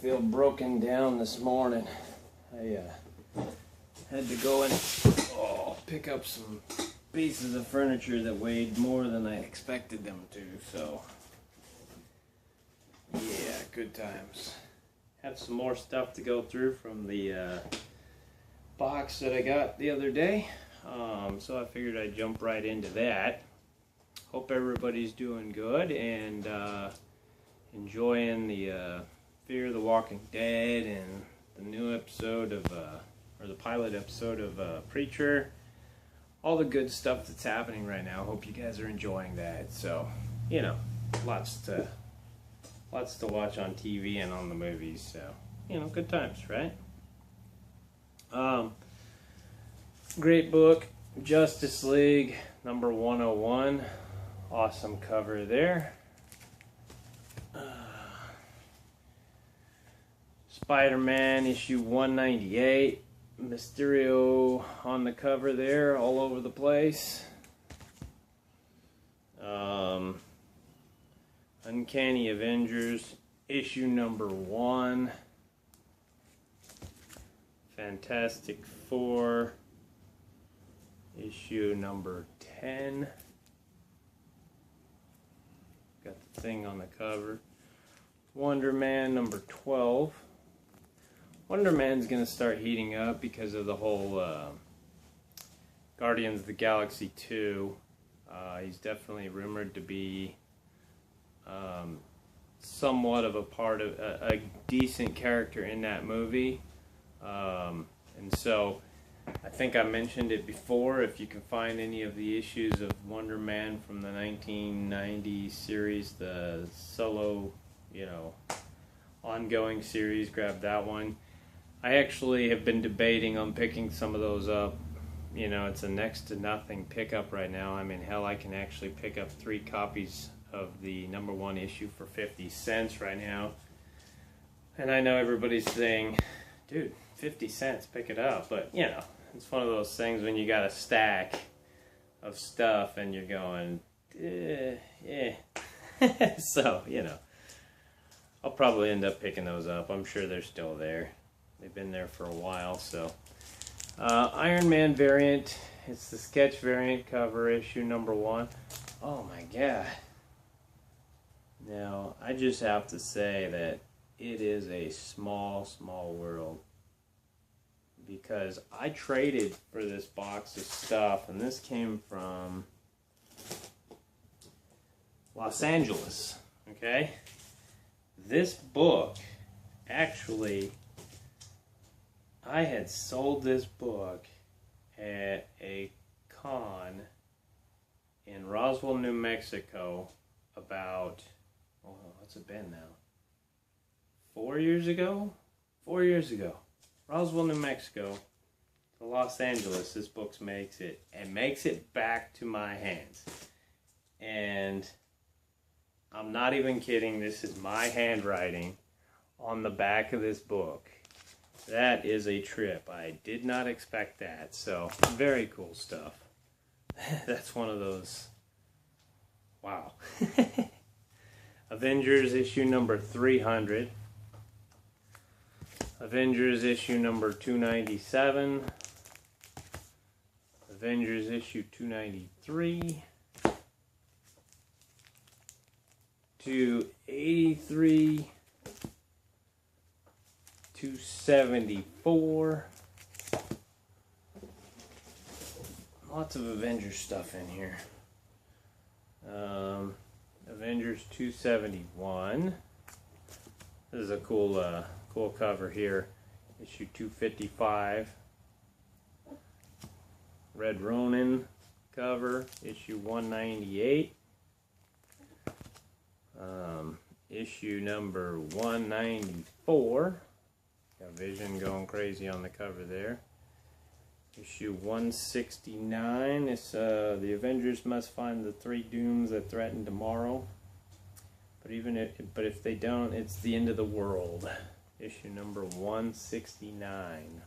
feel broken down this morning. I had to go and pick up some pieces of furniture that weighed more than I expected them to, so yeah, good times. Have some more stuff to go through from the box that I got the other day, so I figured I'd jump right into that. Hope everybody's doing good and enjoying the Fear the Walking Dead and the new episode of, or the pilot episode of Preacher. All the good stuff that's happening right now. Hope you guys are enjoying that. So, you know, lots to watch on TV and on the movies. So, you know, good times, right? Great book, Justice League number 101. Awesome cover there. Spider-Man issue 198. Mysterio on the cover there, all over the place. Uncanny Avengers issue number 1. Fantastic Four issue number 10. Got the thing on the cover. Wonder Man number 12. Wonder Man's going to start heating up because of the whole Guardians of the Galaxy 2. He's definitely rumored to be somewhat of a part of a decent character in that movie. And so I think I mentioned it before. If you can find any of the issues of Wonder Man from the 1990 series, the solo, you know, ongoing series, grab that one. I actually have been debating on picking some of those up. You know, it's a next to nothing pickup right now. I mean, hell, I can actually pick up 3 copies of the number 1 issue for 50 cents right now. And I know everybody's saying, dude, 50 cents, pick it up. But, you know, it's one of those things when you got a stack of stuff and you're going, yeah. So, you know, I'll probably end up picking those up. I'm sure they're still there. They've been there for a while, so. Iron Man variant. It's the sketch variant cover, issue number 1. Oh my god. Now, I just have to say that it is a small, small world. Because I traded for this box of stuff, and this came from Los Angeles, okay? This book, actually, I had sold this book at a con in Roswell, New Mexico about, oh, what's it been now? 4 years ago? 4 years ago. Roswell, New Mexico to Los Angeles, this book makes it, and makes it back to my hands. And I'm not even kidding, this is my handwriting on the back of this book. That is a trip. I did not expect that. So, very cool stuff. That's one of those. Wow. Avengers issue number 300. Avengers issue number 297. Avengers issue 293. 283. 274. Lots of Avengers stuff in here. Avengers 271. This is a cool cool cover here. Issue 255. Red Ronin cover. Issue 198. Issue number 194. Got Vision going crazy on the cover there. Issue 169. It's the Avengers must find the 3 dooms that threaten tomorrow. But if they don't, it's the end of the world. Issue number 169.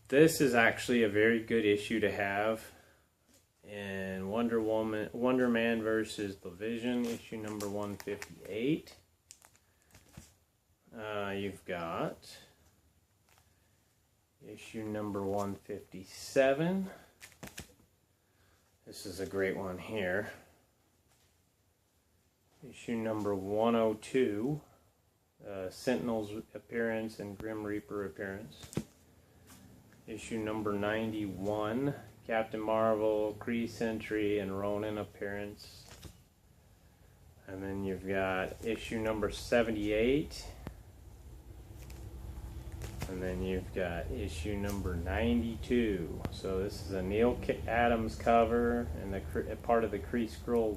This is actually a very good issue to have. and Wonder Man versus the Vision, issue number 158. You've got issue number 157. This is a great one here. Issue number 102, Sentinel's appearance and Grim Reaper appearance. Issue number 91, Captain Marvel, Kree Sentry, and Ronin appearance. And then you've got issue number 78. And then you've got issue number 92. So this is a Neil Adams cover and a part of the Kree Skrull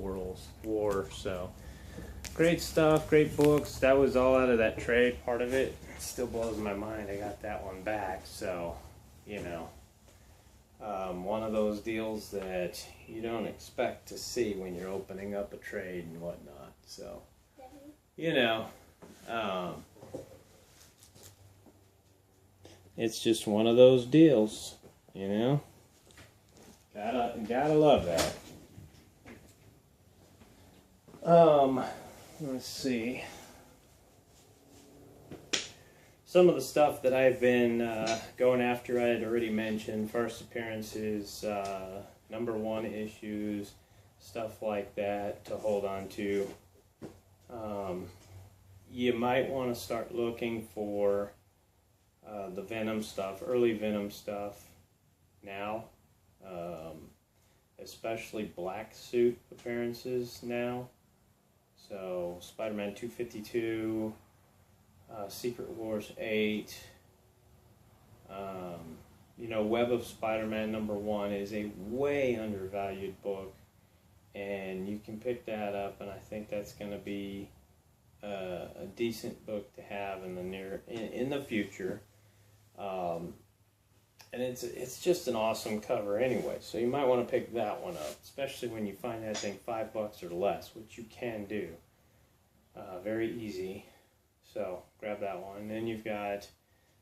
War. So great stuff, great books. That was all out of that trade part of it. It still blows my mind I got that one back. So, you know, one of those deals that you don't expect to see when you're opening up a trade and whatnot. So, you know, it's just one of those deals, you know. Gotta love that. Let's see. Some of the stuff that I've been going after, I had already mentioned. First appearances, number 1 issues, stuff like that to hold on to. You might want to start looking for the Venom stuff, early Venom stuff now, especially black suit appearances now. So Spider-Man 252, Secret Wars 8, you know, Web of Spider-Man number 1 is a way undervalued book, and you can pick that up, and I think that's going to be a decent book to have in the future. And it's just an awesome cover anyway, so you might want to pick that one up, especially when you find that thing $5 or less, which you can do. Very easy. So grab that one. And then you've got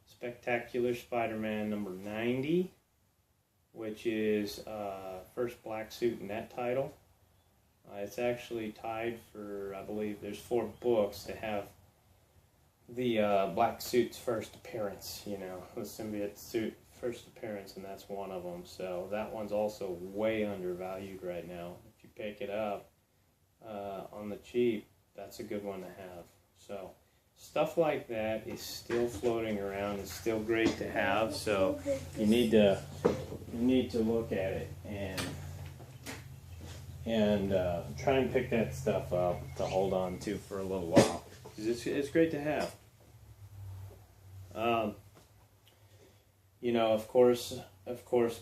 Spectacular Spider-Man number 90, which is first black suit in that title. It's actually tied for, I believe, there's 4 books to have the black suit's first appearance, you know, the symbiote suit first appearance, and that's one of them. So that one's also way undervalued right now. If you pick it up on the cheap, that's a good one to have. So stuff like that is still floating around. It's still great to have. So you need to look at it and try and pick that stuff up to hold on to for a little while. It's great to have. You know, of course,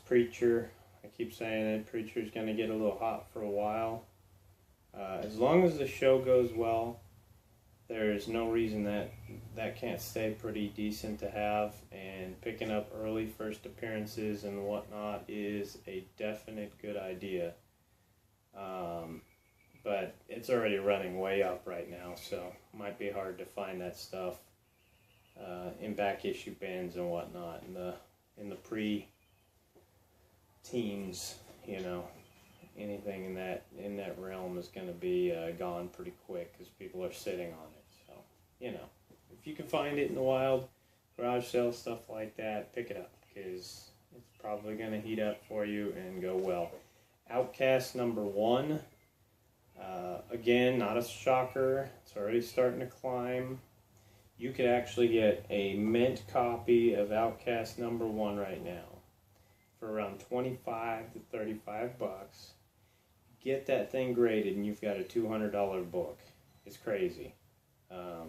Preacher. I keep saying it. Preacher's going to get a little hot for a while. As long as the show goes well, there's no reason that can't stay pretty decent to have. And picking up early first appearances and whatnot is a definite good idea. But it's already running way up right now, so it might be hard to find that stuff in back issue bins and whatnot in the pre-teens. You know, anything in that realm is going to be gone pretty quick because people are sitting on it. So, you know, if you can find it in the wild, garage sale, stuff like that, pick it up because it's probably going to heat up for you and go well. Outcast number 1. Again, not a shocker. It's already starting to climb. You could actually get a mint copy of Outcast number 1 right now for around $25 to $35. Get that thing graded and you've got a $200 book. It's crazy. I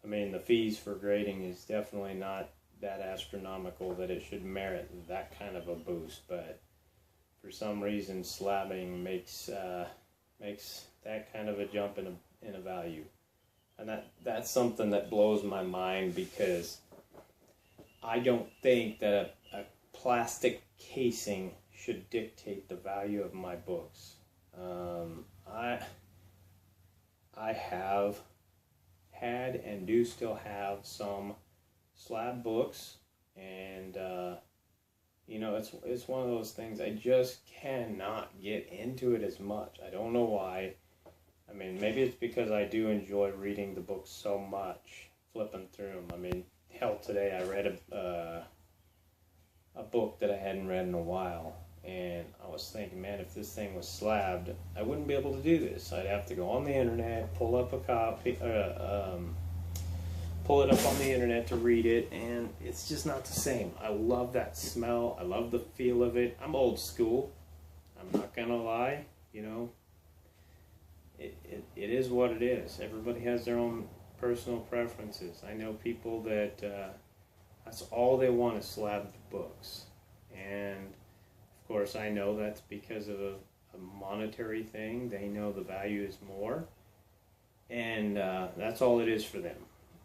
mean, the fees for grading is definitely not that astronomical that it should merit that kind of a boost, but for some reason slabbing makes that kind of a jump in a value, and that's something that blows my mind because I don't think that a plastic casing should dictate the value of my books. I have had and do still have some slab books, and you know, it's one of those things I just cannot get into it as much. I don't know why. I mean, maybe it's because I do enjoy reading the books so much, flipping through them. I mean, hell, today I read a book that I hadn't read in a while, and I was thinking, man, if this thing was slabbed, I wouldn't be able to do this. I'd have to go on the internet, pull up a copy, pull it up on the internet to read it, and it's just not the same. I love that smell. I love the feel of it. I'm old school. I'm not gonna lie. You know, it is what it is. Everybody has their own personal preferences. I know people that that's all they want is slabbed books, and of course I know that's because of a monetary thing. They know the value is more, and that's all it is for them.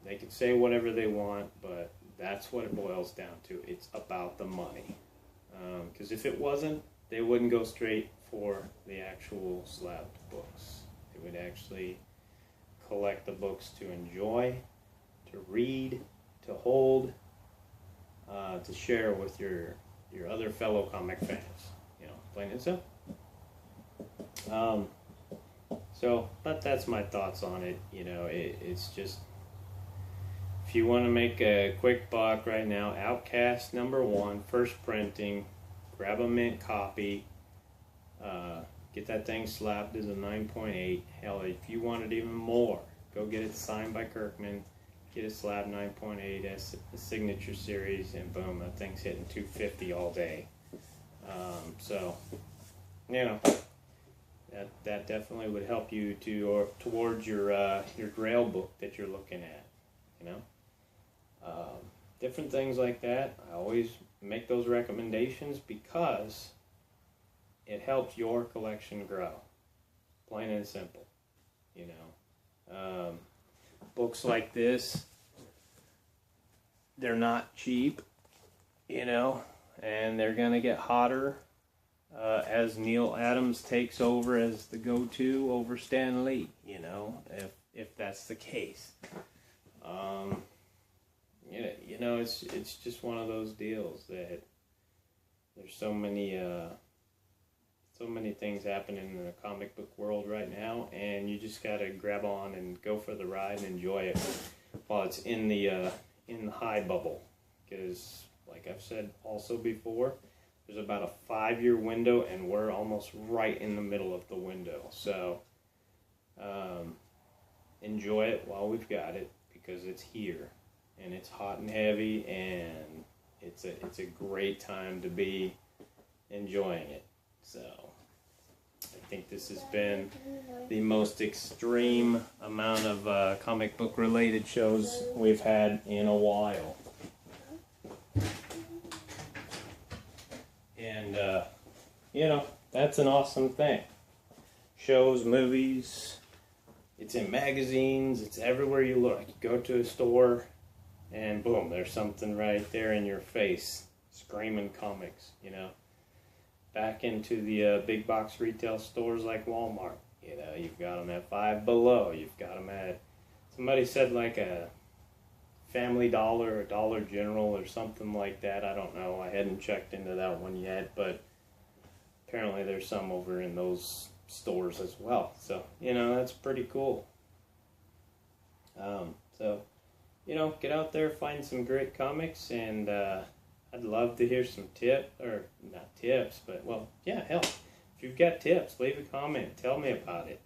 They can say whatever they want, but that's what it boils down to. It's about the money. Because if it wasn't, they wouldn't go straight for the actual slabbed books. They would actually collect the books to enjoy, to read, to hold, to share with your other fellow comic fans. You know, plain and simple. But that's my thoughts on it. You know, it's just, if you want to make a quick buck right now, Outcast #1, first printing, grab a mint copy, get that thing slapped as a 9.8. Hell, if you want it even more, go get it signed by Kirkman, get it slabbed 9.8 as the signature series, and boom, that thing's hitting 250 all day. So, you know, that definitely would help you towards your Grail book that you're looking at, you know. Different things like that. I always make those recommendations because it helps your collection grow. Plain and simple, you know. Books like this, they're not cheap, you know, and they're going to get hotter as Neil Adams takes over as the go-to over Stan Lee, you know, if that's the case. Yeah, you know, it's just one of those deals that there's so many things happening in the comic book world right now, and you just gotta grab on and go for the ride and enjoy it while it's in the high bubble. Because, like I've said also before, there's about a 5-year window, and we're almost right in the middle of the window. So enjoy it while we've got it, because it's here. And it's hot and heavy, and it's a great time to be enjoying it. So I think this has been the most extreme amount of comic book related shows we've had in a while. And you know, that's an awesome thing. Shows, movies, it's in magazines, it's everywhere you look. You go to a store, and boom, there's something right there in your face, screaming comics, you know. Back into the big box retail stores like Walmart, you know, you've got them at Five Below, you've got them at, somebody said like a Family Dollar or Dollar General or something like that. I don't know, I hadn't checked into that one yet, but apparently there's some over in those stores as well. So, you know, that's pretty cool. So, you know, get out there, find some great comics, and I'd love to hear some not tips, but, well, yeah, hell, if you've got tips, leave a comment, tell me about it.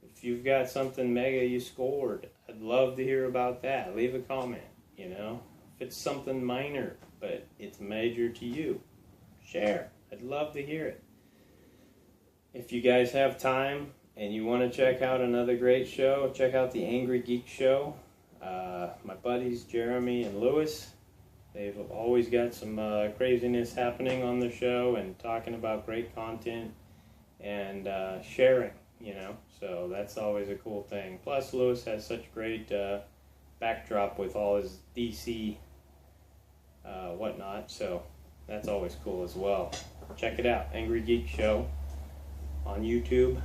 If you've got something mega you scored, I'd love to hear about that. Leave a comment, you know. If it's something minor, but it's major to you, share. I'd love to hear it. If you guys have time and you want to check out another great show, check out the Angry Geek Show. My buddies Jeremy and Lewis, they've always got some craziness happening on the show and talking about great content and sharing, you know. So that's always a cool thing. Plus, Lewis has such great backdrop with all his DC whatnot, so that's always cool as well. Check it out, Angry Geek Show on YouTube.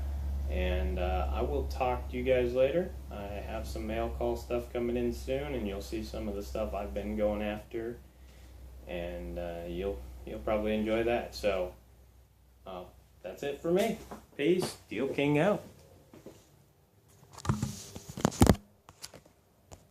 And I will talk to you guys later. I have some mail call stuff coming in soon, and you'll see some of the stuff I've been going after and you'll probably enjoy that. So that's it for me. Peace. Steel King out.